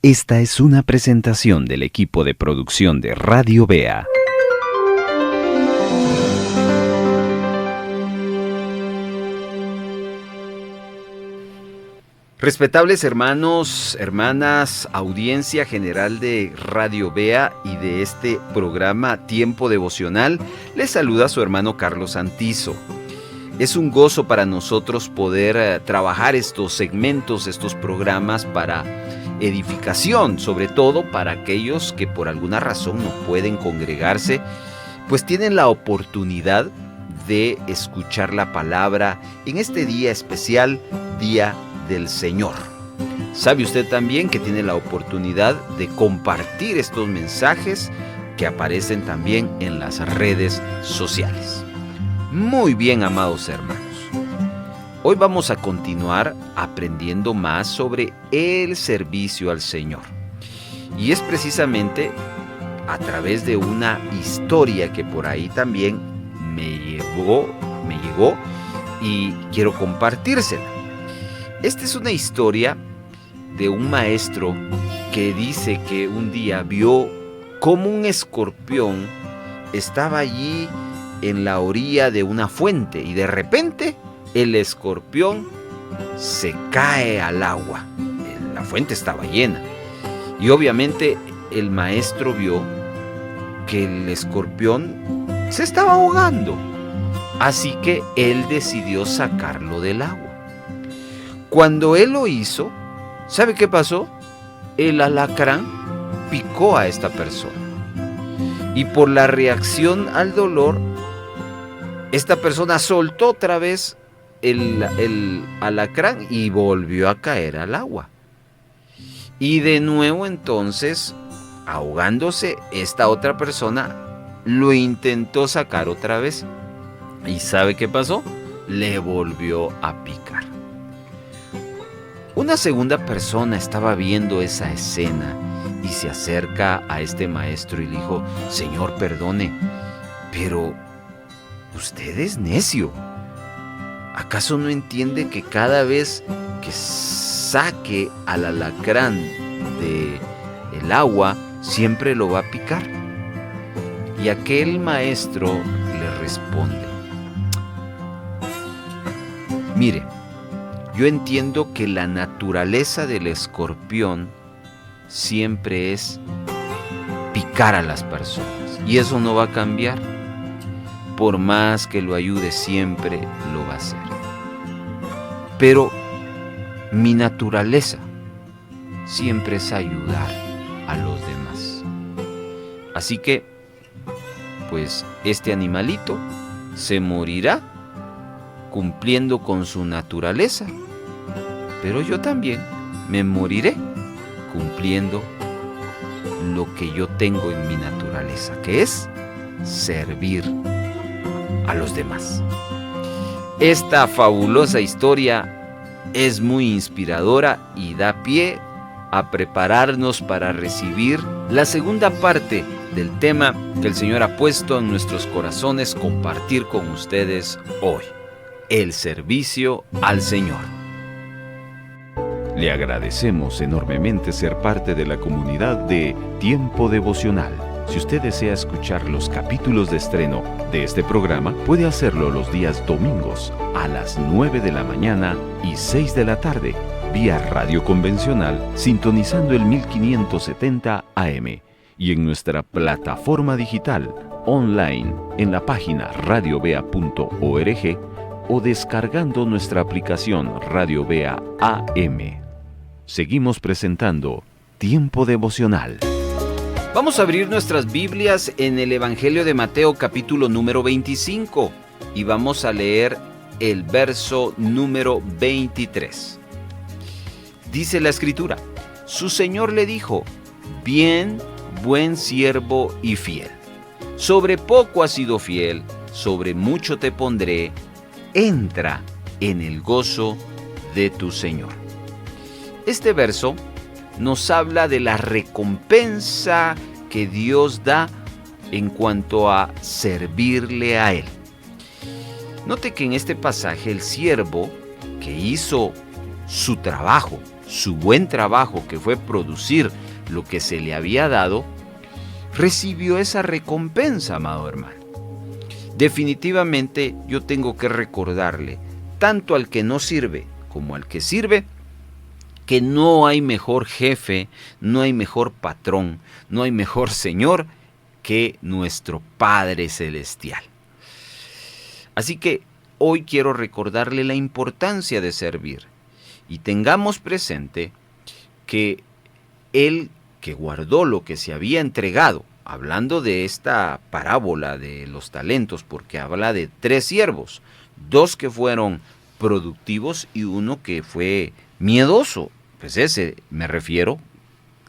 Esta es una presentación del equipo de producción de Radio Bea. Respetables hermanos, hermanas, audiencia general de Radio Bea y de este programa Tiempo Devocional, les saluda su hermano Carlos Santizo. Es un gozo para nosotros poder trabajar estos segmentos, estos programas para edificación, sobre todo para aquellos que por alguna razón no pueden congregarse, pues tienen la oportunidad de escuchar la palabra en este día especial, Día del Señor. ¿Sabe usted también que tiene la oportunidad de compartir estos mensajes que aparecen también en las redes sociales? Muy bien, amados hermanos. Hoy vamos a continuar aprendiendo más sobre el servicio al Señor. Y es precisamente a través de una historia que por ahí también me llegó y quiero compartírsela. Esta es una historia de un maestro que dice que un día vio cómo un escorpión estaba allí en la orilla de una fuente y de repente el escorpión se cae al agua. La fuente estaba llena y obviamente el maestro vio que el escorpión se estaba ahogando, así que él decidió sacarlo del agua. Cuando él lo hizo, ¿sabe qué pasó? El alacrán picó a esta persona. Y por la reacción al dolor, esta persona soltó otra vez el alacrán y volvió a caer al agua. Y de nuevo entonces, ahogándose, esta otra persona lo intentó sacar otra vez. ¿Y sabe qué pasó? Le volvió a picar. Una segunda persona estaba viendo esa escena y se acerca a este maestro y le dijo: Señor, perdone, pero usted es necio. ¿Acaso no entiende que cada vez que saque al alacrán del agua, siempre lo va a picar? Y aquel maestro le responde: mire, yo entiendo que la naturaleza del escorpión siempre es picar a las personas y eso no va a cambiar. Por más que lo ayude, siempre lo va a hacer. Pero mi naturaleza siempre es ayudar a los demás. Así que, pues, este animalito se morirá cumpliendo con su naturaleza, pero yo también me moriré cumpliendo lo que yo tengo en mi naturaleza, que es servir a los demás. Esta fabulosa historia es muy inspiradora y da pie a prepararnos para recibir la segunda parte del tema que el Señor ha puesto en nuestros corazones compartir con ustedes hoy: el servicio al Señor. Le agradecemos enormemente ser parte de la comunidad de Tiempo Devocional. Si usted desea escuchar los capítulos de estreno de este programa, puede hacerlo los días domingos a las 9 de la mañana y 6 de la tarde, vía radio convencional, sintonizando el 1570 AM y en nuestra plataforma digital online en la página radiobea.org o descargando nuestra aplicación Radio Bea AM. Seguimos presentando Tiempo Devocional. Vamos a abrir nuestras Biblias en el Evangelio de Mateo, capítulo número 25, y vamos a leer el verso número 23. Dice la Escritura: su Señor le dijo: bien, buen siervo y fiel. Sobre poco has sido fiel, sobre mucho te pondré. Entra en el gozo de tu Señor. Este verso nos habla de la recompensa que Dios da en cuanto a servirle a Él. Note que en este pasaje el siervo que hizo su trabajo, su buen trabajo, que fue producir lo que se le había dado, recibió esa recompensa, amado hermano. Definitivamente yo tengo que recordarle, tanto al que no sirve como al que sirve, que no hay mejor jefe, no hay mejor patrón, no hay mejor Señor que nuestro Padre Celestial. Así que hoy quiero recordarle la importancia de servir y tengamos presente que Él que guardó lo que se había entregado, hablando de esta parábola de los talentos, porque habla de 3 siervos, 2 que fueron productivos y 1 que fue miedoso, pues ese me refiero,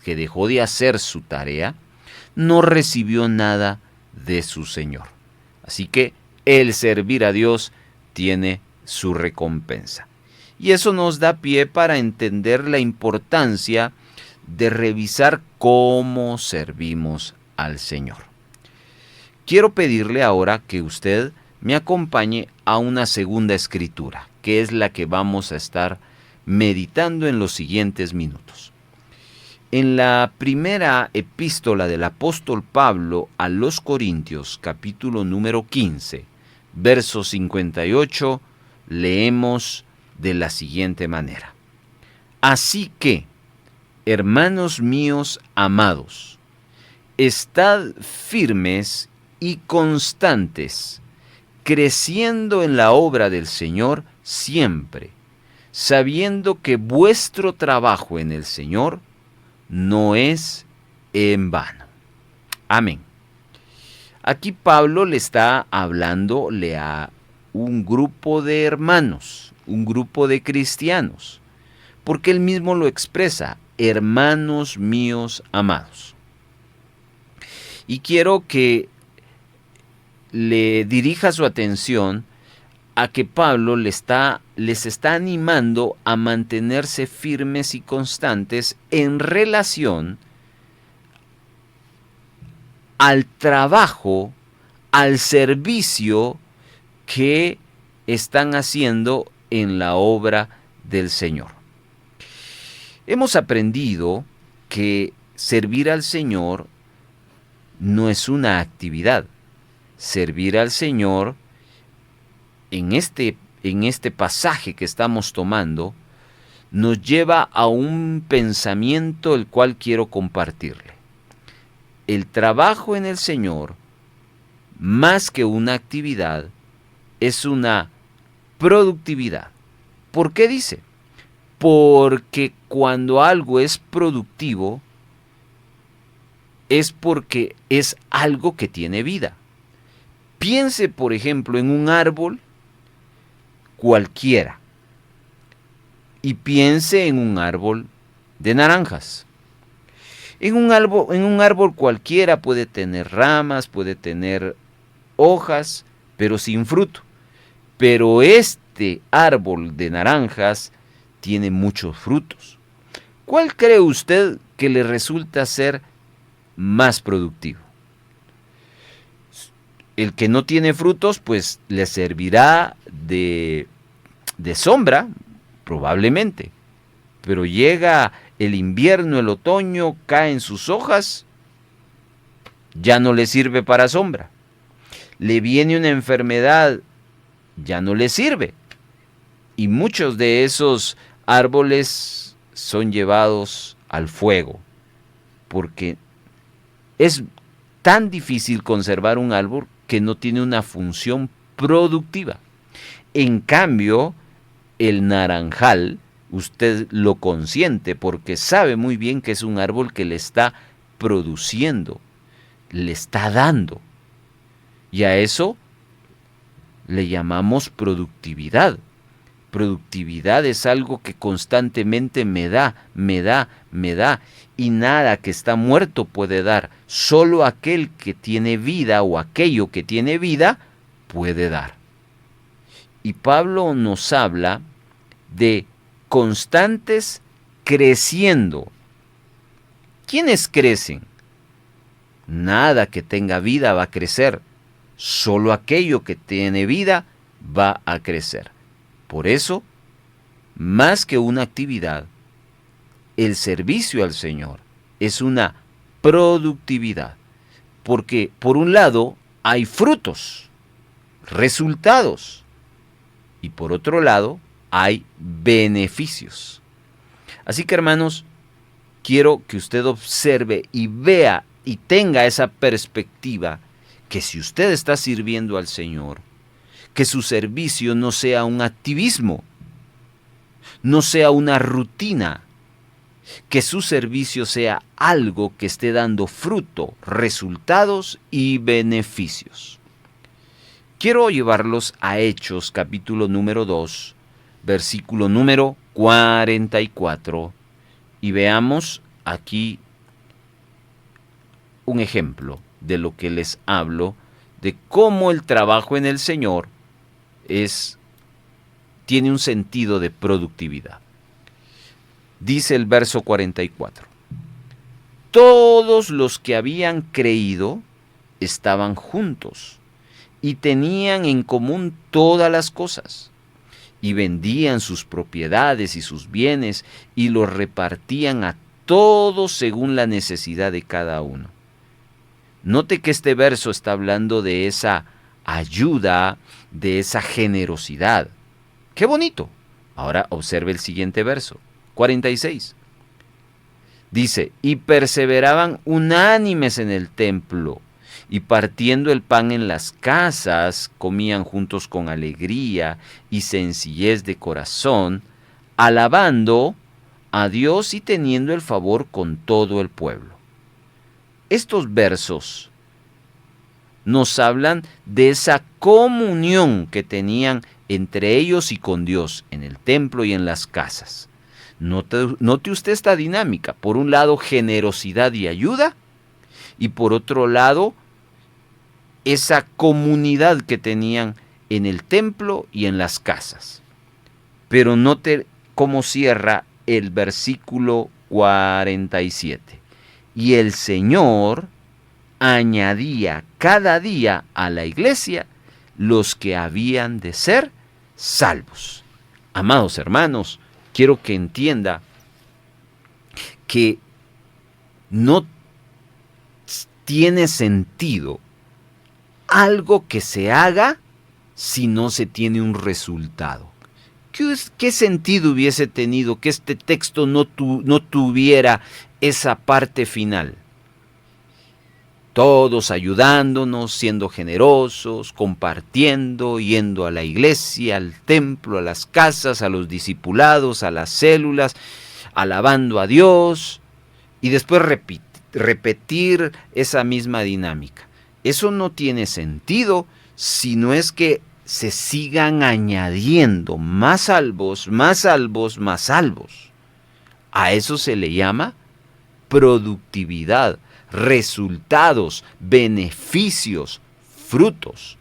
que dejó de hacer su tarea, no recibió nada de su Señor. Así que el servir a Dios tiene su recompensa. Y eso nos da pie para entender la importancia de revisar cómo servimos al Señor. Quiero pedirle ahora que usted me acompañe a una segunda escritura, que es la que vamos a estar meditando en los siguientes minutos. En la primera epístola del apóstol Pablo a los Corintios, capítulo número 15, verso 58, leemos de la siguiente manera. Así que, hermanos míos amados, estad firmes y constantes, creciendo en la obra del Señor siempre, sabiendo que vuestro trabajo en el Señor no es en vano. Amén. Aquí Pablo le está hablándole a un grupo de hermanos, un grupo de cristianos, porque él mismo lo expresa, hermanos míos amados. Y quiero que le dirija su atención a que Pablo les está animando a mantenerse firmes y constantes en relación al trabajo, al servicio que están haciendo en la obra del Señor. Hemos aprendido que servir al Señor no es una actividad. Servir al Señor en este pasaje que estamos tomando nos lleva a un pensamiento el cual quiero compartirle. El trabajo en el Señor, más que una actividad, es una productividad. ¿Por qué dice? Porque cuando algo es productivo, es porque es algo que tiene vida. Piense, por ejemplo, en un árbol cualquiera y piense en un árbol de naranjas. En un árbol cualquiera puede tener ramas, puede tener hojas, pero sin fruto. Pero este árbol de naranjas tiene muchos frutos. ¿Cuál cree usted que le resulta ser más productivo? El que no tiene frutos, pues le servirá de sombra, probablemente. Pero llega el invierno, el otoño, caen sus hojas, ya no le sirve para sombra. Le viene una enfermedad, ya no le sirve. Y muchos de esos árboles son llevados al fuego, porque es tan difícil conservar un árbol que no tiene una función productiva. En cambio, el naranjal, usted lo consiente porque sabe muy bien que es un árbol que le está produciendo, le está dando. Y a eso le llamamos productividad. Productividad es algo que constantemente me da, y nada que está muerto puede dar. Solo aquel que tiene vida o aquello que tiene vida puede dar. Y Pablo nos habla de constantes creciendo. ¿Quiénes crecen? Nada que tenga vida va a crecer. Solo aquello que tiene vida va a crecer. Por eso, más que una actividad, el servicio al Señor es una productividad, porque por un lado hay frutos, resultados, y por otro lado hay beneficios. Así que, hermanos, quiero que usted observe y vea y tenga esa perspectiva que si usted está sirviendo al Señor, que su servicio no sea un activismo, no sea una rutina, que su servicio sea algo que esté dando fruto, resultados y beneficios. Quiero llevarlos a Hechos, capítulo número 2, versículo número 44, y veamos aquí un ejemplo de lo que les hablo, de cómo el trabajo en el Señor tiene un sentido de productividad. Dice el verso 44, todos los que habían creído estaban juntos y tenían en común todas las cosas, y vendían sus propiedades y sus bienes y los repartían a todos según la necesidad de cada uno. Note que este verso está hablando de esa ayuda, de esa generosidad. ¡Qué bonito! Ahora observe el siguiente verso, 46. Dice, y perseveraban unánimes en el templo, y partiendo el pan en las casas, comían juntos con alegría y sencillez de corazón, alabando a Dios y teniendo el favor con todo el pueblo. Estos versos nos hablan de esa comunión que tenían entre ellos y con Dios en el templo y en las casas. Note usted esta dinámica. Por un lado, generosidad y ayuda, y por otro lado, esa comunidad que tenían en el templo y en las casas. Pero note cómo cierra el versículo 47. Y el Señor añadía cada día a la iglesia los que habían de ser salvos. Amados hermanos, quiero que entienda que no tiene sentido algo que se haga si no se tiene un resultado. ¿Qué sentido hubiese tenido que este texto no tuviera esa parte final? Todos ayudándonos, siendo generosos, compartiendo, yendo a la iglesia, al templo, a las casas, a los discipulados, a las células, alabando a Dios, y después repetir esa misma dinámica. Eso no tiene sentido si no es que se sigan añadiendo más salvos, más salvos, más salvos. A eso se le llama productividad, resultados, beneficios, frutos.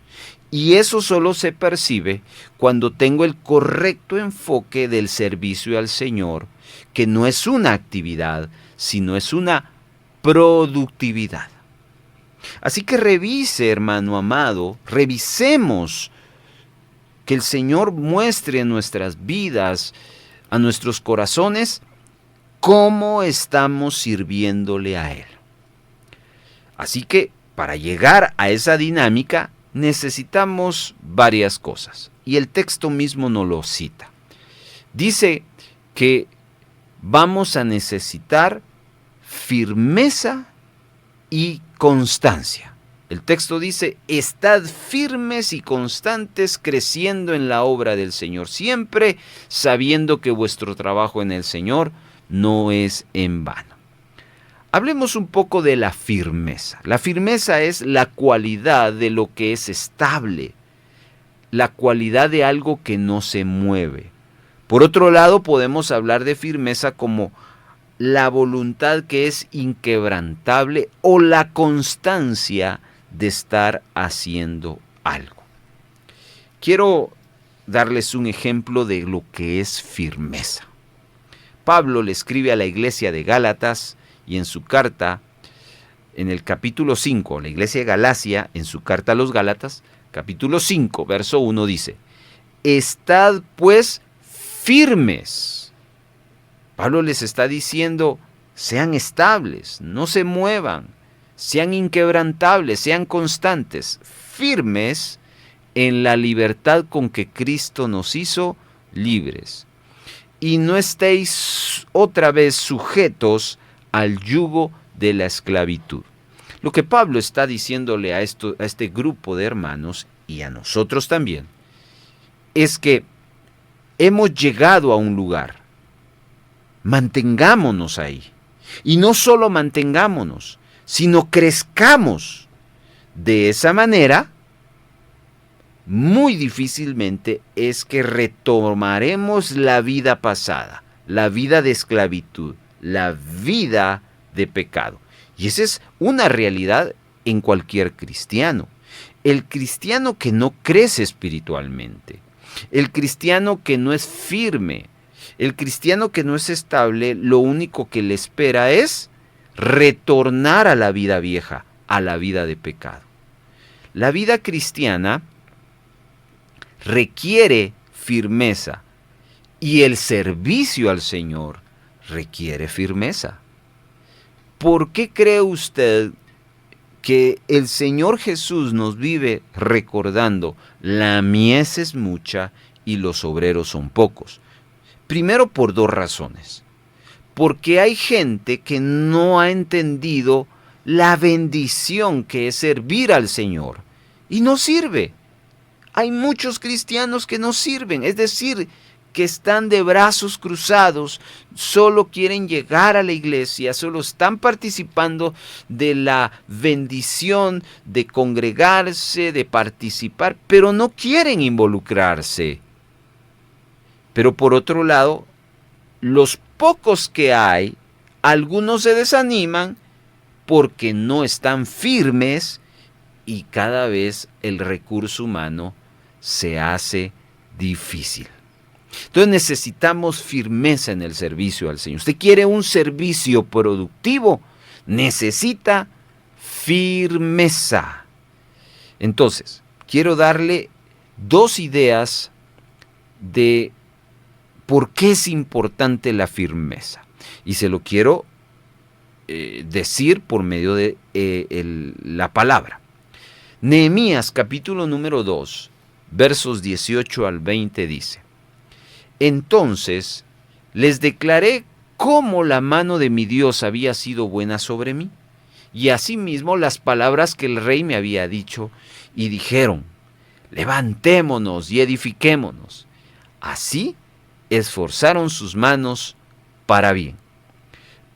Y eso solo se percibe cuando tengo el correcto enfoque del servicio al Señor, que no es una actividad, sino es una productividad. Así que revise, hermano amado, revisemos que el Señor muestre en nuestras vidas, a nuestros corazones, cómo estamos sirviéndole a Él. Así que para llegar a esa dinámica necesitamos varias cosas. Y el texto mismo nos lo cita. Dice que vamos a necesitar firmeza y constancia. El texto dice, estad firmes y constantes creciendo en la obra del Señor, siempre sabiendo que vuestro trabajo en el Señor no es en vano. Hablemos un poco de la firmeza. La firmeza es la cualidad de lo que es estable, la cualidad de algo que no se mueve. Por otro lado, podemos hablar de firmeza como la voluntad que es inquebrantable o la constancia de estar haciendo algo. Quiero darles un ejemplo de lo que es firmeza. Pablo le escribe a la iglesia de Gálatas y en su carta, en el capítulo 5, la iglesia de Galacia, en su carta a los Gálatas, capítulo 5, verso 1 dice, estad pues firmes Pablo les está diciendo, sean estables, no se muevan, sean inquebrantables, sean constantes, firmes en la libertad con que Cristo nos hizo libres. Y no estéis otra vez sujetos al yugo de la esclavitud. Lo que Pablo está diciéndole a este grupo de hermanos, y a nosotros también, es que hemos llegado a un lugar. Mantengámonos ahí. Y no solo mantengámonos, sino crezcamos. De esa manera, muy difícilmente es que retomaremos la vida pasada, la vida de esclavitud, la vida de pecado. Y esa es una realidad en cualquier cristiano. El cristiano que no crece espiritualmente, el cristiano que no es firme, el cristiano que no es estable, lo único que le espera es retornar a la vida vieja, a la vida de pecado. La vida cristiana requiere firmeza y el servicio al Señor requiere firmeza. ¿Por qué cree usted que el Señor Jesús nos vive recordando, la mies es mucha y los obreros son pocos? Primero, por dos razones. Porque hay gente que no ha entendido la bendición que es servir al Señor y no sirve. Hay muchos cristianos que no sirven, es decir, que están de brazos cruzados, solo quieren llegar a la iglesia, solo están participando de la bendición de congregarse, de participar, pero no quieren involucrarse. Pero por otro lado, los pocos que hay, algunos se desaniman porque no están firmes y cada vez el recurso humano se hace difícil. Entonces necesitamos firmeza en el servicio al Señor. Usted quiere un servicio productivo, necesita firmeza. Entonces, quiero darle dos ideas de por qué es importante la firmeza. Y se lo quiero decir por medio de la palabra. Nehemías capítulo número 2, versos 18 al 20 dice: Entonces les declaré cómo la mano de mi Dios había sido buena sobre mí, y asimismo las palabras que el rey me había dicho, y dijeron: levantémonos y edifiquémonos. Así esforzaron sus manos para bien.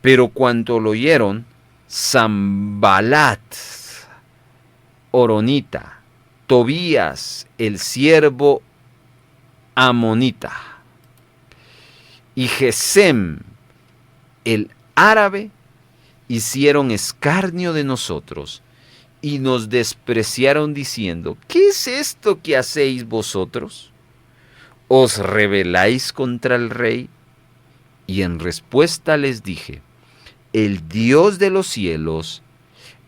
Pero cuando lo oyeron, Sanbalat, Horonita, Tobías, el siervo amonita, y Gesem, el árabe, hicieron escarnio de nosotros y nos despreciaron diciendo: ¿qué es esto que hacéis vosotros? ¿Os rebeláis contra el rey? Y en respuesta les dije: el Dios de los cielos,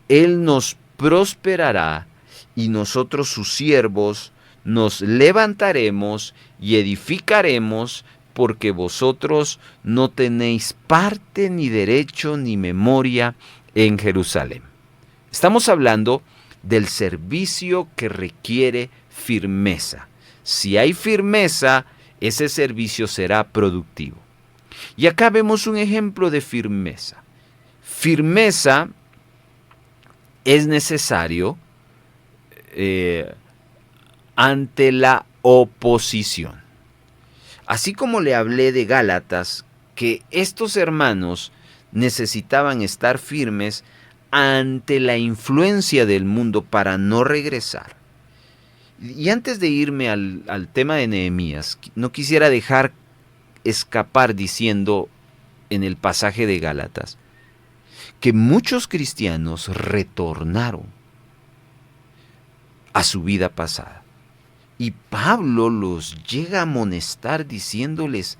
Él nos prosperará, y nosotros sus siervos nos levantaremos y edificaremos, porque vosotros no tenéis parte ni derecho ni memoria en Jerusalén. Estamos hablando del servicio que requiere firmeza. Si hay firmeza, ese servicio será productivo. Y acá vemos un ejemplo de firmeza. Firmeza es necesario ante la oposición. Así como le hablé de Gálatas, que estos hermanos necesitaban estar firmes ante la influencia del mundo para no regresar. Y antes de irme al tema de Nehemías, no quisiera dejar escapar diciendo en el pasaje de Gálatas que muchos cristianos retornaron a su vida pasada. Y Pablo los llega a amonestar diciéndoles: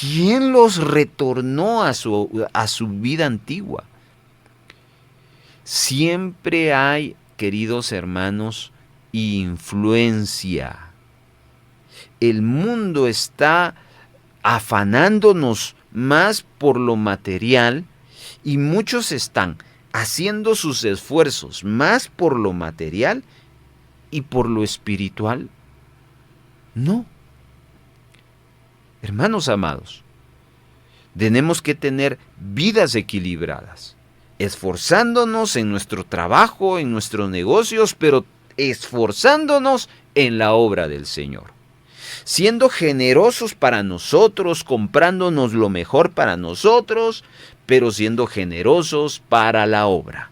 ¿quién los retornó a su vida antigua? Siempre hay, queridos hermanos, influencia. El mundo está afanándonos más por lo material y muchos están haciendo sus esfuerzos más por lo material y por lo espiritual. No. Hermanos amados, tenemos que tener vidas equilibradas, esforzándonos en nuestro trabajo, en nuestros negocios, pero esforzándonos en la obra del Señor. Siendo generosos para nosotros, comprándonos lo mejor para nosotros, pero siendo generosos para la obra.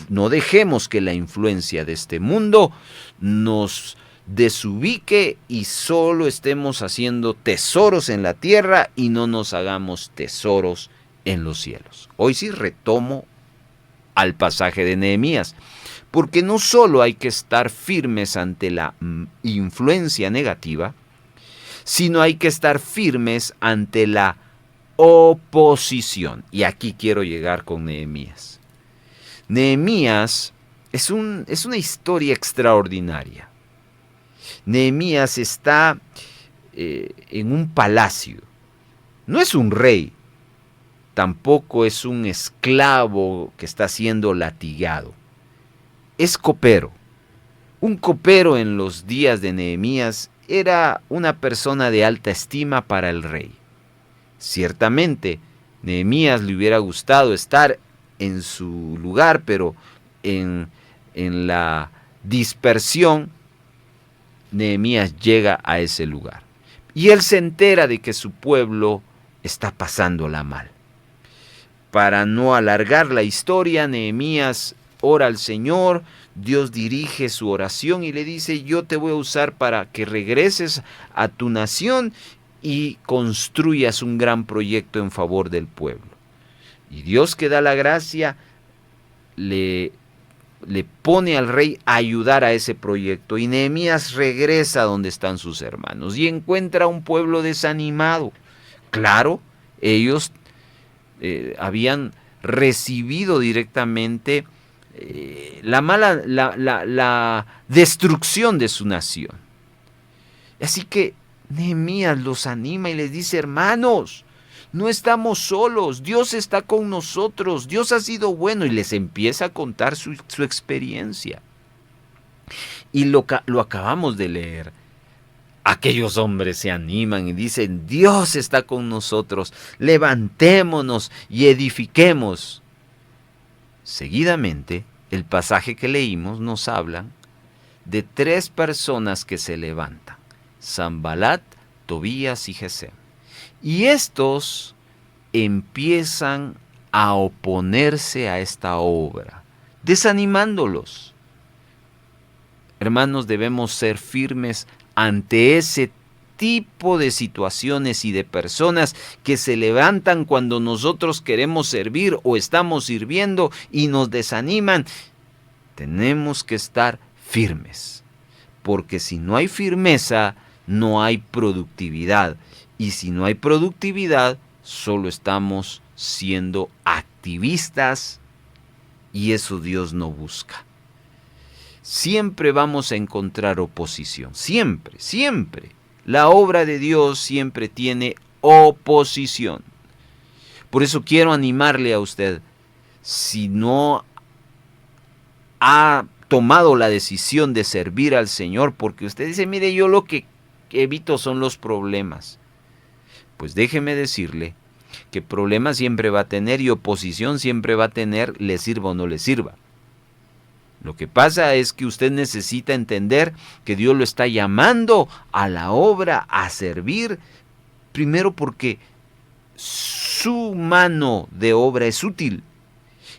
No dejemos que la influencia de este mundo nos desubique y solo estemos haciendo tesoros en la tierra y no nos hagamos tesoros en los cielos. Hoy sí retomo al pasaje de Nehemías, porque no solo hay que estar firmes ante la influencia negativa, sino hay que estar firmes ante la oposición. Y aquí quiero llegar con Nehemías. Nehemías es una historia extraordinaria. Nehemías está en un palacio. No es un rey, tampoco es un esclavo que está siendo latigado. Es copero. Un copero en los días de Nehemías era una persona de alta estima para el rey. Ciertamente, Nehemías le hubiera gustado estar en su lugar, pero en la dispersión, Nehemías llega a ese lugar. Y él se entera de que su pueblo está pasándola mal. Para no alargar la historia, Nehemías ora al Señor, Dios dirige su oración y le dice: yo te voy a usar para que regreses a tu nación y construyas un gran proyecto en favor del pueblo. Y Dios, que da la gracia, le pone al rey a ayudar a ese proyecto. Y Nehemías regresa donde están sus hermanos y encuentra un pueblo desanimado. Claro, ellos habían recibido directamente la destrucción de su nación. Así que Nehemías los anima y les dice: hermanos, no estamos solos, Dios está con nosotros, Dios ha sido bueno, y les empieza a contar su experiencia. Y lo acabamos de leer. Aquellos hombres se animan y dicen: Dios está con nosotros, levantémonos y edifiquemos. Seguidamente, el pasaje que leímos nos habla de 3 personas que se levantan: Sanbalat, Tobías y Gesem. Y estos empiezan a oponerse a esta obra, desanimándolos. Hermanos, debemos ser firmes ante ese tipo de situaciones y de personas que se levantan cuando nosotros queremos servir o estamos sirviendo y nos desaniman. Tenemos que estar firmes, porque si no hay firmeza, no hay productividad. Y si no hay productividad, solo estamos siendo activistas, y eso Dios no busca. Siempre vamos a encontrar oposición, siempre, siempre. La obra de Dios siempre tiene oposición. Por eso quiero animarle a usted: si no ha tomado la decisión de servir al Señor, porque usted dice: mire, yo lo que evito son los problemas. Pues déjeme decirle que problemas siempre va a tener y oposición siempre va a tener, le sirva o no le sirva. Lo que pasa es que usted necesita entender que Dios lo está llamando a la obra, a servir, primero porque su mano de obra es útil,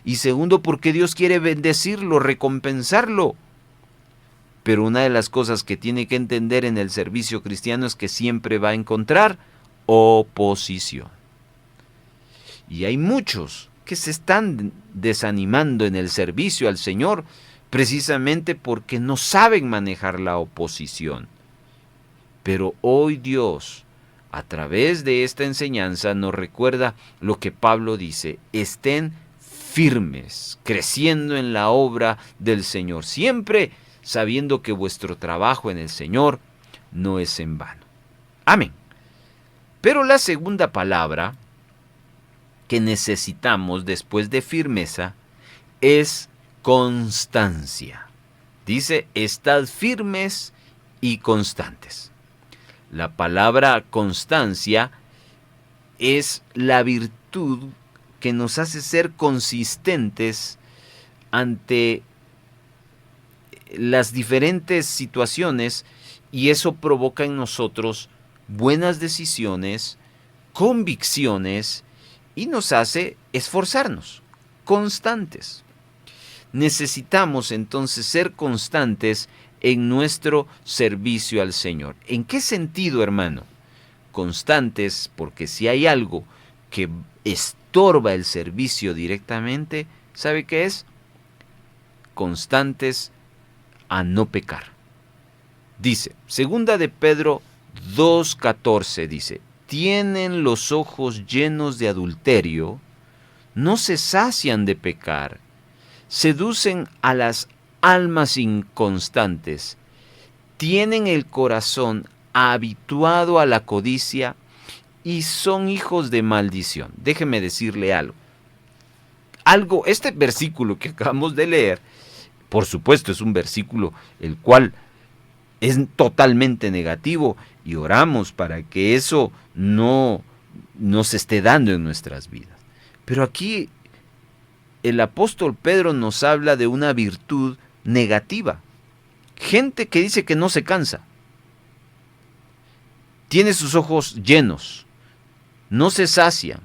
y segundo porque Dios quiere bendecirlo, recompensarlo. Pero una de las cosas que tiene que entender en el servicio cristiano es que siempre va a encontrar oposición. Y hay muchos que se están desanimando en el servicio al Señor precisamente porque no saben manejar la oposición. Pero hoy Dios, a través de esta enseñanza, nos recuerda lo que Pablo dice: estén firmes, creciendo en la obra del Señor, siempre sabiendo que vuestro trabajo en el Señor no es en vano. Amén. Pero la segunda palabra que necesitamos después de firmeza es constancia. Dice, estad firmes y constantes. La palabra constancia es la virtud que nos hace ser consistentes ante las diferentes situaciones, y eso provoca en nosotros buenas decisiones, convicciones, y nos hace esforzarnos, constantes. Necesitamos entonces ser constantes en nuestro servicio al Señor. ¿En qué sentido, hermano? Constantes porque si hay algo que estorba el servicio directamente, ¿sabe qué es? Constantes a no pecar. Dice, segunda de Pedro 2:14 dice, tienen los ojos llenos de adulterio, no se sacian de pecar, seducen a las almas inconstantes, tienen el corazón habituado a la codicia y son hijos de maldición. Déjeme decirle algo. Este versículo que acabamos de leer, por supuesto es un versículo el cual es totalmente negativo y oramos para que eso no se esté dando en nuestras vidas. Pero aquí el apóstol Pedro nos habla de una virtud negativa. Gente que dice que no se cansa. Tiene sus ojos llenos. No se sacian.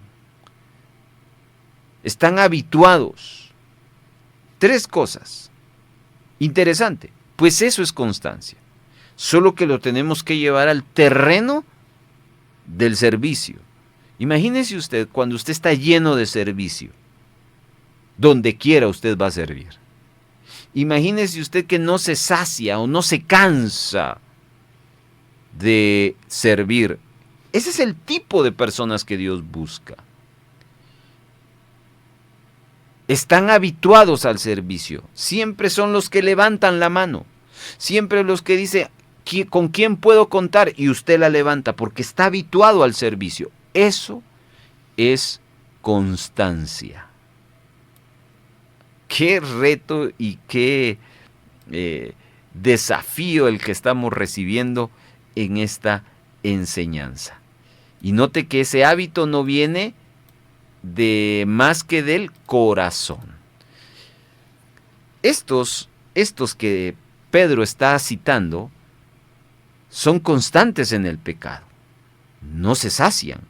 Están habituados. 3 cosas. Interesante. Pues eso es constancia. Solo que lo tenemos que llevar al terreno del servicio. Imagínese usted cuando usted está lleno de servicio. Donde quiera usted va a servir. Imagínese usted que no se sacia o no se cansa de servir. Ese es el tipo de personas que Dios busca. Están habituados al servicio. Siempre son los que levantan la mano. Siempre los que dicen, ¿con quién puedo contar? Y usted la levanta porque está habituado al servicio. Eso es constancia. Qué reto y qué desafío el que estamos recibiendo en esta enseñanza. Y note que ese hábito no viene de más que del corazón. Estos que Pedro está citando son constantes en el pecado. No se sacian.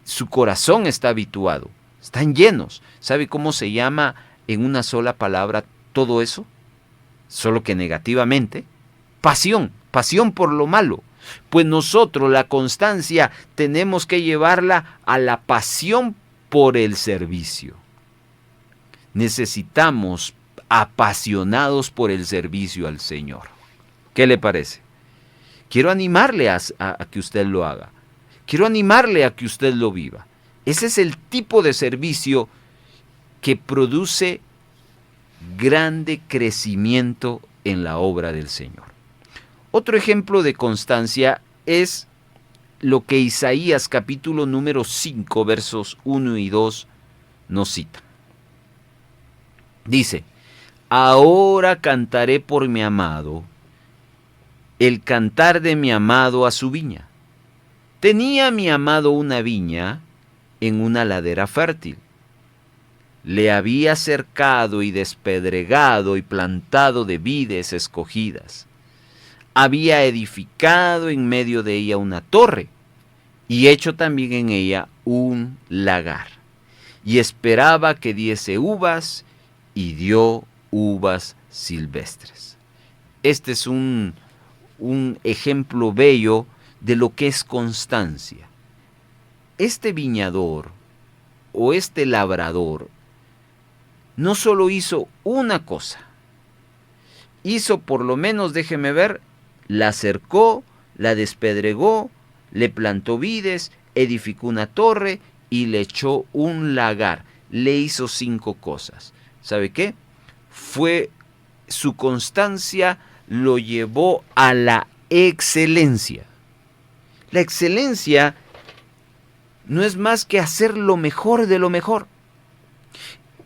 Su corazón está habituado. Están llenos. ¿Sabe cómo se llama en una sola palabra todo eso? Solo que negativamente. Pasión. Pasión por lo malo. Pues nosotros, la constancia, tenemos que llevarla a la pasión por el servicio. Necesitamos apasionados por el servicio al Señor. ¿Qué le parece? Quiero animarle a que usted lo haga. Quiero animarle a que usted lo viva. Ese es el tipo de servicio que produce grande crecimiento en la obra del Señor. Otro ejemplo de constancia es lo que Isaías capítulo número 5 versos 1 y 2 nos cita. Dice, ahora cantaré por mi amado, el cantar de mi amado a su viña. Tenía mi amado una viña en una ladera fértil. Le había cercado y despedregado y plantado de vides escogidas. Había edificado en medio de ella una torre y hecho también en ella un lagar. Y esperaba que diese uvas y dio uvas silvestres. Este es un ejemplo bello de lo que es constancia. Este viñador o este labrador no solo hizo una cosa, hizo por lo menos, déjeme ver, la cercó, la despedregó, le plantó vides, edificó una torre y le echó un lagar. Le hizo 5 cosas. ¿Sabe qué? Su constancia lo llevó a la excelencia. La excelencia no es más que hacer lo mejor de lo mejor.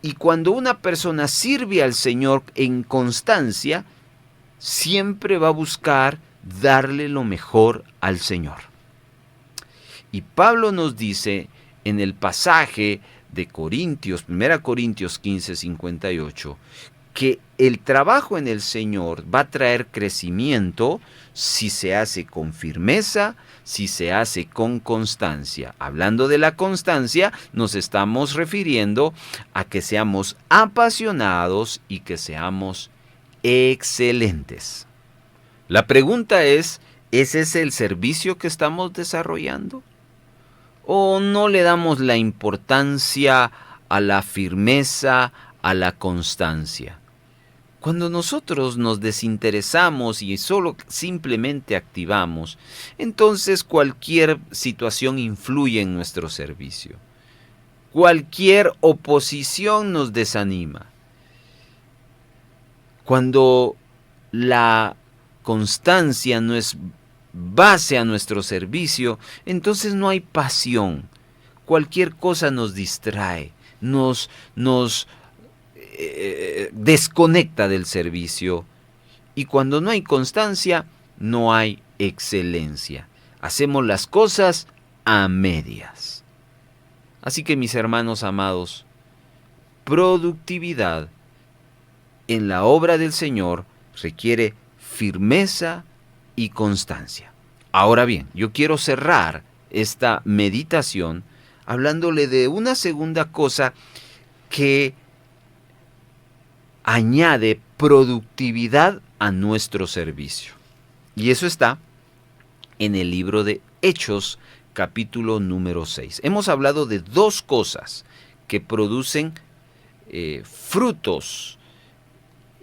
Y cuando una persona sirve al Señor en constancia, siempre va a buscar darle lo mejor al Señor. Y Pablo nos dice en el pasaje de Corintios, 1 Corintios 15:58, que el trabajo en el Señor va a traer crecimiento si se hace con firmeza, si se hace con constancia. Hablando de la constancia, nos estamos refiriendo a que seamos apasionados y que seamos excelentes. La pregunta es, ¿ese es el servicio que estamos desarrollando? ¿O no le damos la importancia a la firmeza, a la constancia? Cuando nosotros nos desinteresamos y solo simplemente activamos, entonces cualquier situación influye en nuestro servicio. Cualquier oposición nos desanima. Cuando la constancia no es base a nuestro servicio, entonces no hay pasión. Cualquier cosa nos distrae, nos desconecta del servicio. Y cuando no hay constancia, no hay excelencia. Hacemos las cosas a medias. Así que, mis hermanos amados, productividad en la obra del Señor requiere firmeza y constancia. Ahora bien, yo quiero cerrar esta meditación hablándole de una segunda cosa que añade productividad a nuestro servicio. Y eso está en el libro de Hechos, capítulo número 6. Hemos hablado de dos cosas que producen frutos,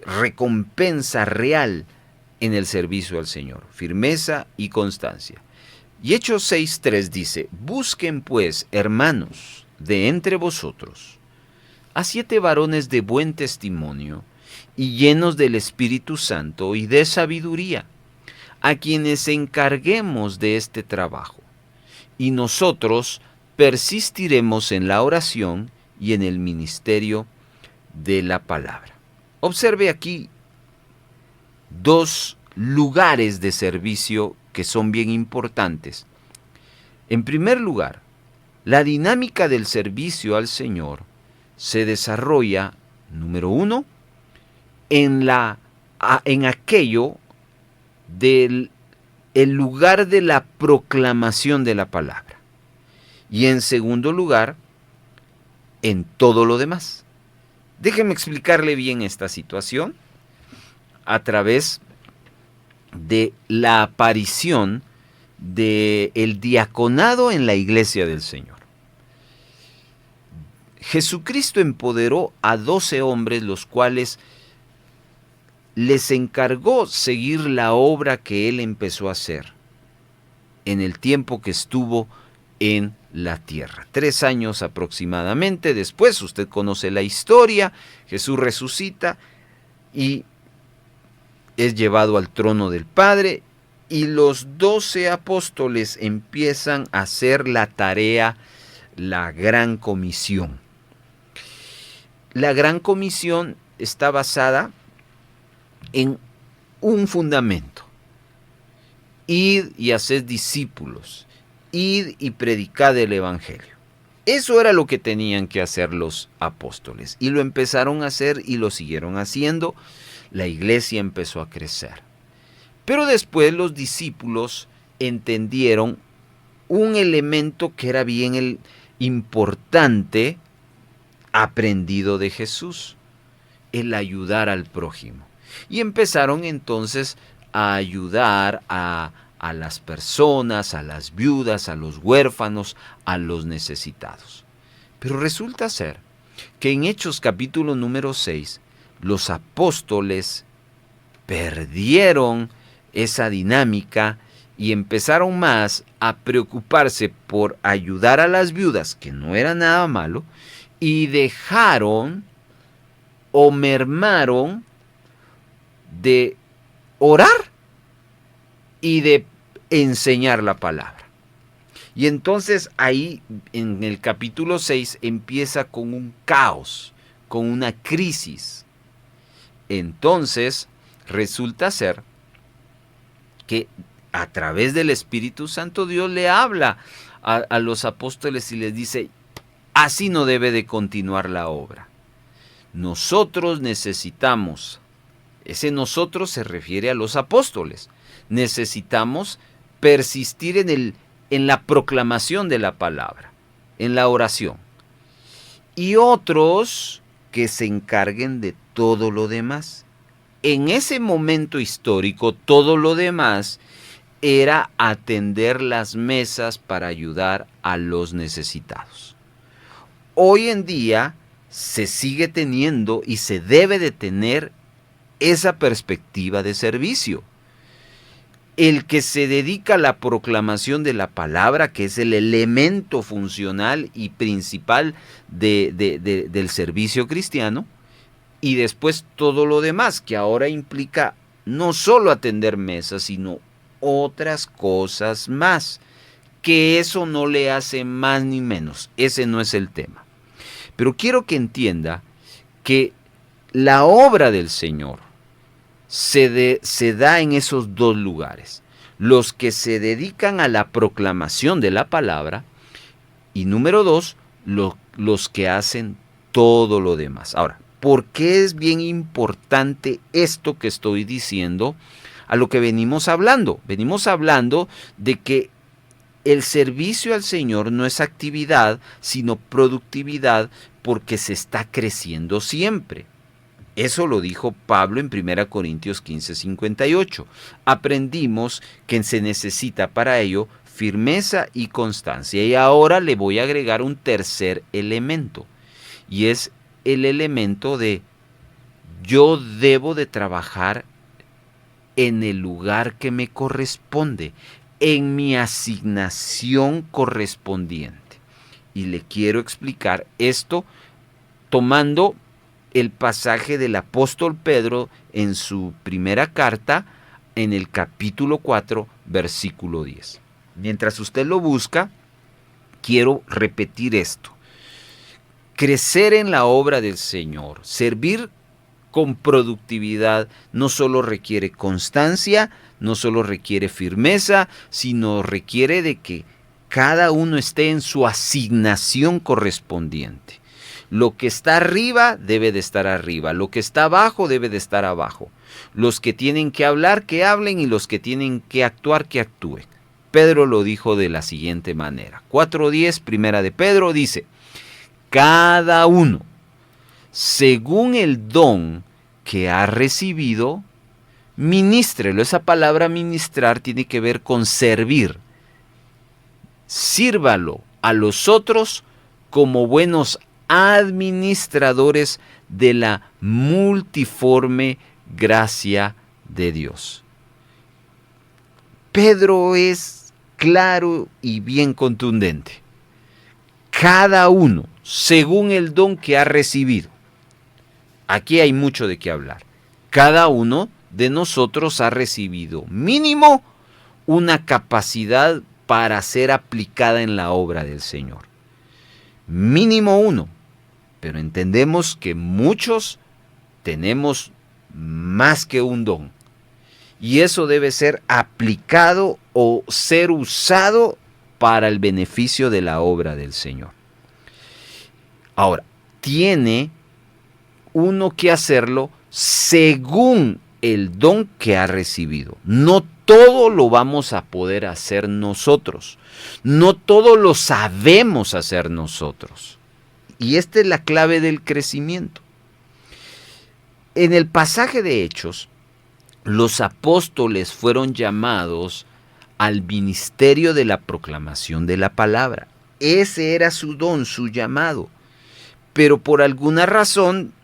recompensa real en el servicio al Señor, firmeza y constancia. Y Hechos 6:3 dice: busquen pues, hermanos, de entre vosotros a 7 varones de buen testimonio y llenos del Espíritu Santo y de sabiduría, a quienes encarguemos de este trabajo, y nosotros persistiremos en la oración y en el ministerio de la palabra. Observe aquí dos lugares de servicio que son bien importantes. En primer lugar, la dinámica del servicio al Señor se desarrolla, número 1, en aquello del el lugar de la proclamación de la palabra. Y en segundo lugar, en todo lo demás. Déjeme explicarle bien esta situación a través de la aparición del diaconado en la iglesia del Señor. Jesucristo empoderó a 12 hombres, los cuales les encargó seguir la obra que Él empezó a hacer en el tiempo que estuvo en la tierra. 3 años aproximadamente después, usted conoce la historia, Jesús resucita y es llevado al trono del Padre, y los 12 apóstoles empiezan a hacer la tarea, la Gran Comisión. La Gran Comisión está basada en un fundamento: id y haced discípulos, id y predicad el Evangelio. Eso era lo que tenían que hacer los apóstoles, y lo empezaron a hacer y lo siguieron haciendo. La iglesia empezó a crecer. Pero después los discípulos entendieron un elemento que era bien importante, aprendido de Jesús: el ayudar al prójimo. Y empezaron entonces a ayudar a las personas, a las viudas, a los huérfanos, a los necesitados. Pero resulta ser que en Hechos capítulo número 6, los apóstoles perdieron esa dinámica y empezaron más a preocuparse por ayudar a las viudas, que no era nada malo, y dejaron o mermaron de orar y de enseñar la palabra. Y entonces ahí en el capítulo 6 empieza con un caos, con una crisis. Entonces resulta ser que a través del Espíritu Santo Dios le habla a los apóstoles y les dice, así no debe de continuar la obra. Nosotros necesitamos, ese nosotros se refiere a los apóstoles, necesitamos persistir en la proclamación de la palabra, en la oración. Y otros que se encarguen de todo lo demás. En ese momento histórico, todo lo demás era atender las mesas para ayudar a los necesitados. Hoy en día se sigue teniendo y se debe de tener esa perspectiva de servicio. El que se dedica a la proclamación de la palabra, que es el elemento funcional y principal del servicio cristiano, y después todo lo demás, que ahora implica no solo atender mesas, sino otras cosas más, que eso no le hace más ni menos, ese no es el tema. Pero quiero que entienda que la obra del Señor se da en esos dos lugares. Los que se dedican a la proclamación de la palabra y número dos, los que hacen todo lo demás. Ahora, ¿por qué es bien importante esto que estoy diciendo a lo que venimos hablando? Venimos hablando de que el servicio al Señor no es actividad, sino productividad, porque se está creciendo siempre. Eso lo dijo Pablo en 1 Corintios 15:58. Aprendimos que se necesita para ello firmeza y constancia. Y ahora le voy a agregar un tercer elemento, y es el elemento de yo debo de trabajar en el lugar que me corresponde, en mi asignación correspondiente. Y le quiero explicar esto tomando el pasaje del apóstol Pedro en su primera carta, en el capítulo 4, versículo 10. Mientras usted lo busca, quiero repetir esto. Crecer en la obra del Señor, servir con productividad, no solo requiere constancia, no solo requiere firmeza, sino requiere de que cada uno esté en su asignación correspondiente. Lo que está arriba debe de estar arriba, lo que está abajo debe de estar abajo. Los que tienen que hablar, que hablen, y los que tienen que actuar, que actúen. Pedro lo dijo de la siguiente manera. 4:10, primera de Pedro, dice, cada uno, según el don que ha recibido, ministrelo. Esa palabra ministrar tiene que ver con servir. Sírvalo a los otros como buenos administradores de la multiforme gracia de Dios. Pedro es claro y bien contundente. Cada uno, según el don que ha recibido. Aquí hay mucho de qué hablar. Cada uno de nosotros ha recibido mínimo una capacidad para ser aplicada en la obra del Señor. Mínimo uno. Pero entendemos que muchos tenemos más que un don. Y eso debe ser aplicado o ser usado para el beneficio de la obra del Señor. Ahora, tiene uno que hacerlo según el don que ha recibido. No todo lo vamos a poder hacer nosotros. No todo lo sabemos hacer nosotros. Y esta es la clave del crecimiento. En el pasaje de Hechos, los apóstoles fueron llamados al ministerio de la proclamación de la palabra. Ese era su don, su llamado. Pero por alguna razón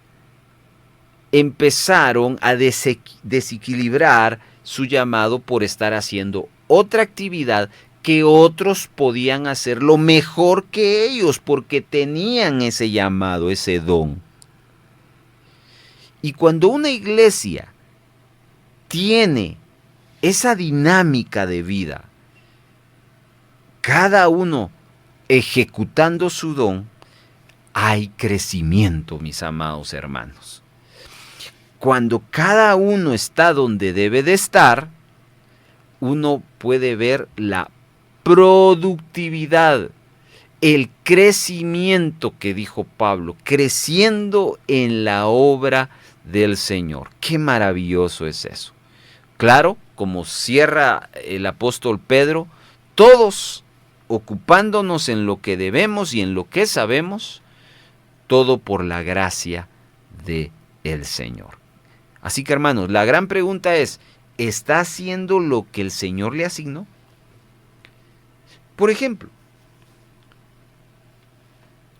empezaron a desequilibrar su llamado por estar haciendo otra actividad que otros podían hacerlo mejor que ellos, porque tenían ese llamado, ese don. Y cuando una iglesia tiene esa dinámica de vida, cada uno ejecutando su don, hay crecimiento, mis amados hermanos. Cuando cada uno está donde debe de estar, uno puede ver la productividad, el crecimiento que dijo Pablo, creciendo en la obra del Señor. ¡Qué maravilloso es eso! Claro, como cierra el apóstol Pedro, todos ocupándonos en lo que debemos y en lo que sabemos, todo por la gracia del Señor. Así que, hermanos, la gran pregunta es, ¿está haciendo lo que el Señor le asignó? Por ejemplo,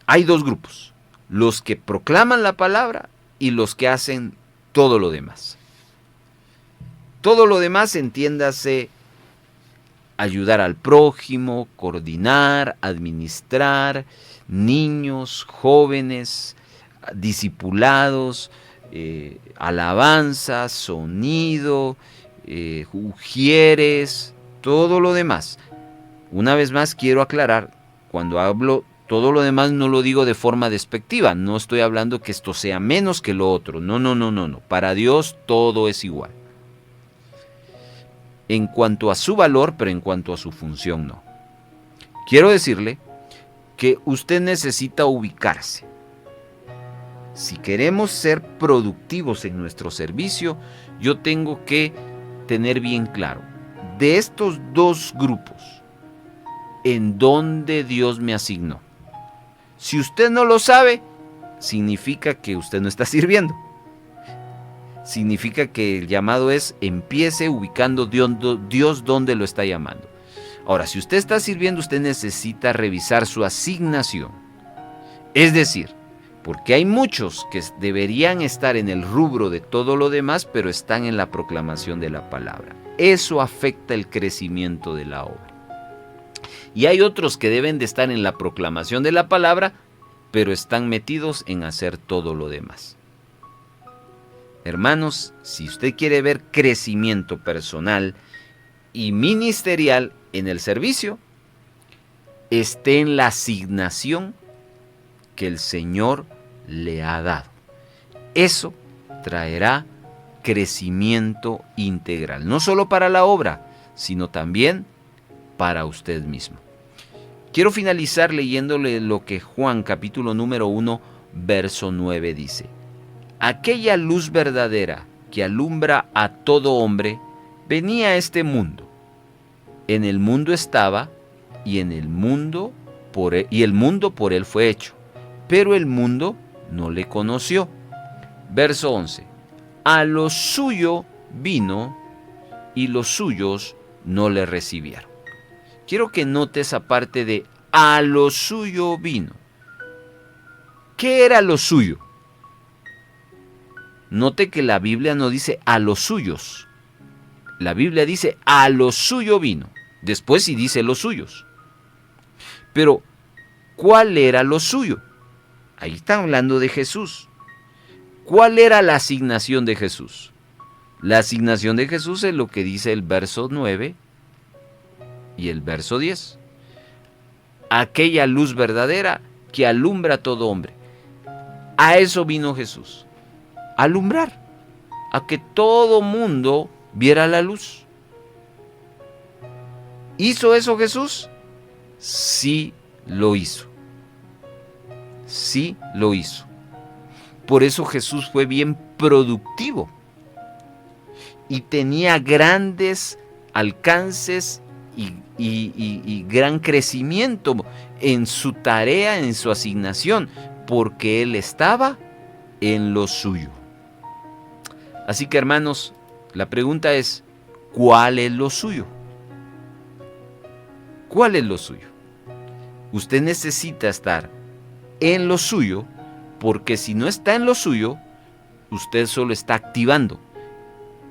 hay dos grupos, los que proclaman la palabra y los que hacen todo lo demás. Todo lo demás, entiéndase, ayudar al prójimo, coordinar, administrar, niños, jóvenes, discipulados, alabanza, sonido, ujieres, todo lo demás. Una vez más quiero aclarar, cuando hablo todo lo demás no lo digo de forma despectiva, no estoy hablando que esto sea menos que lo otro, no. Para Dios todo es igual. En cuanto a su valor, pero en cuanto a su función no. Quiero decirle que usted necesita ubicarse. Si queremos ser productivos en nuestro servicio, yo tengo que tener bien claro, de estos dos grupos, en dónde Dios me asignó. Si usted no lo sabe, significa que usted no está sirviendo. Significa que el llamado es, empiece ubicando Dios donde lo está llamando. Ahora, si usted está sirviendo, usted necesita revisar su asignación. Es decir, porque hay muchos que deberían estar en el rubro de todo lo demás, pero están en la proclamación de la palabra. Eso afecta el crecimiento de la obra. Y hay otros que deben de estar en la proclamación de la palabra, pero están metidos en hacer todo lo demás. Hermanos, si usted quiere ver crecimiento personal y ministerial en el servicio, esté en la asignación que el Señor le ha dado. Eso traerá crecimiento integral, no solo para la obra, sino también para usted mismo. Quiero finalizar leyéndole lo que Juan capítulo número 1, verso 9 dice. Aquella luz verdadera que alumbra a todo hombre venía a este mundo. En el mundo estaba y el mundo por él fue hecho, pero el mundo no le conoció. Verso 11. A lo suyo vino y los suyos no le recibieron. Quiero que note esa parte de a lo suyo vino. ¿Qué era lo suyo? Note que la Biblia no dice a los suyos. La Biblia dice a lo suyo vino. Después sí dice los suyos. Pero, ¿cuál era lo suyo? Ahí está hablando de Jesús. ¿Cuál era la asignación de Jesús? La asignación de Jesús es lo que dice el verso 9 y el verso 10. Aquella luz verdadera que alumbra a todo hombre. A eso vino Jesús. A alumbrar. A que todo mundo viera la luz. ¿Hizo eso Jesús? Sí lo hizo. Sí lo hizo. Por eso Jesús fue bien productivo y tenía grandes alcances y gran crecimiento en su tarea, en su asignación, porque Él estaba en lo suyo. Así que, hermanos, la pregunta es, ¿cuál es lo suyo? ¿Cuál es lo suyo? Usted necesita estar en lo suyo, porque si no está en lo suyo, usted solo está activando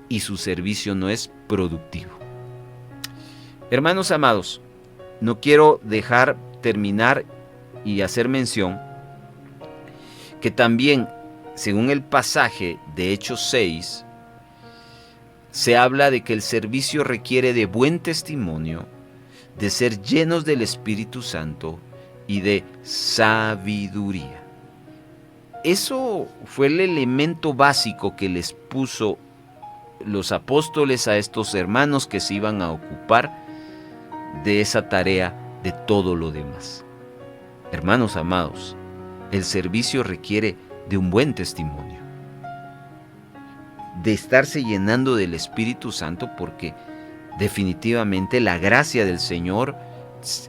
y su servicio no es productivo. Hermanos amados, no quiero dejar terminar y hacer mención que también, según el pasaje de Hechos 6, se habla de que el servicio requiere de buen testimonio, de ser llenos del Espíritu Santo y de sabiduría. Eso fue el elemento básico que les puso los apóstoles a estos hermanos que se iban a ocupar de esa tarea de todo lo demás. Hermanos amados, el servicio requiere de un buen testimonio, de estarse llenando del Espíritu Santo, porque definitivamente la gracia del Señor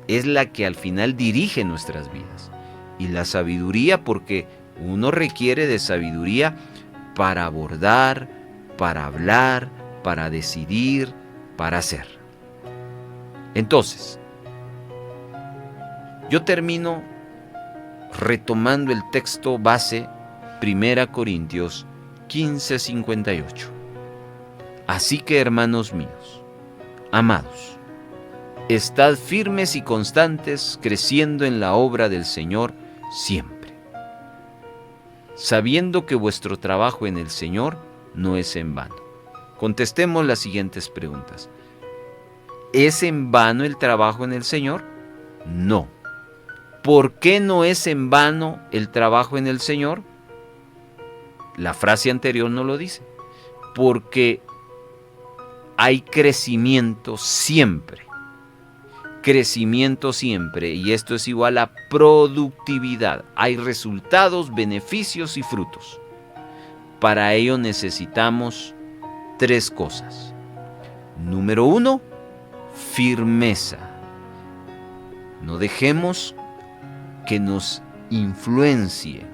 es la que al final dirige nuestras vidas. Y la sabiduría, porque uno requiere de sabiduría para abordar, para hablar, para decidir, para hacer. Entonces, yo termino retomando el texto base, 1 Corintios 15:58. Así que, hermanos míos, amados, estad firmes y constantes, creciendo en la obra del Señor siempre, sabiendo que vuestro trabajo en el Señor no es en vano. Contestemos las siguientes preguntas. ¿Es en vano el trabajo en el Señor? No. ¿Por qué no es en vano el trabajo en el Señor? La frase anterior no lo dice. Porque hay crecimiento siempre. Crecimiento siempre. Y esto es igual a productividad. Hay resultados, beneficios y frutos. Para ello necesitamos 3 cosas. Número 1, firmeza. No dejemos que nos influencie.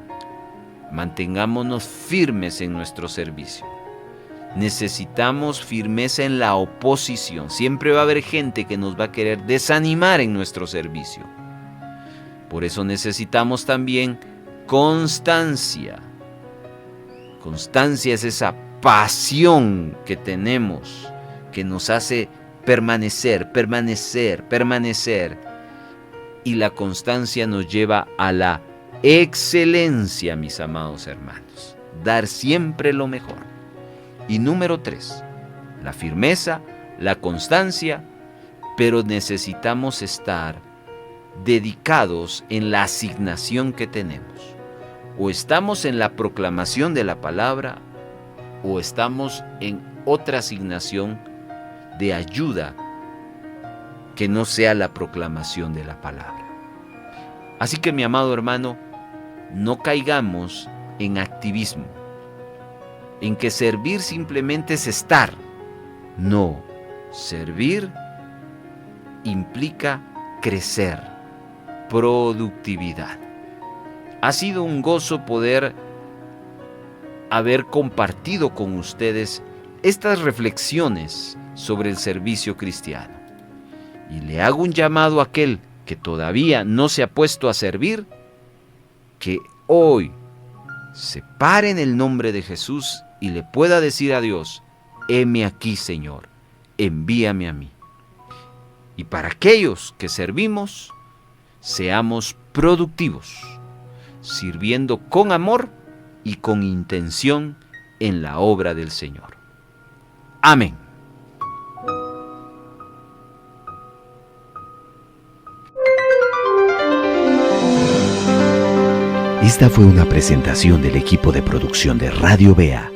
Mantengámonos firmes en nuestro servicio. Necesitamos firmeza en la oposición. Siempre va a haber gente que nos va a querer desanimar en nuestro servicio. Por eso necesitamos también constancia. Constancia es esa pasión que tenemos, que nos hace permanecer. Y la constancia nos lleva a la excelencia, mis amados hermanos. Dar siempre lo mejor. Y número 3, la firmeza, la constancia, pero necesitamos estar dedicados en la asignación que tenemos. O estamos en la proclamación de la palabra, o estamos en otra asignación de ayuda que no sea la proclamación de la palabra. Así que, mi amado hermano, no caigamos en activismo, en que servir simplemente es estar. No, servir implica crecer, productividad. Ha sido un gozo poder haber compartido con ustedes estas reflexiones sobre el servicio cristiano. Y le hago un llamado a aquel que todavía no se ha puesto a servir, que hoy se pare en el nombre de Jesús y le pueda decir a Dios: heme aquí, Señor, envíame a mí. Y para aquellos que servimos, seamos productivos, sirviendo con amor y con intención en la obra del Señor. Amén. Esta fue una presentación del equipo de producción de Radio Bea.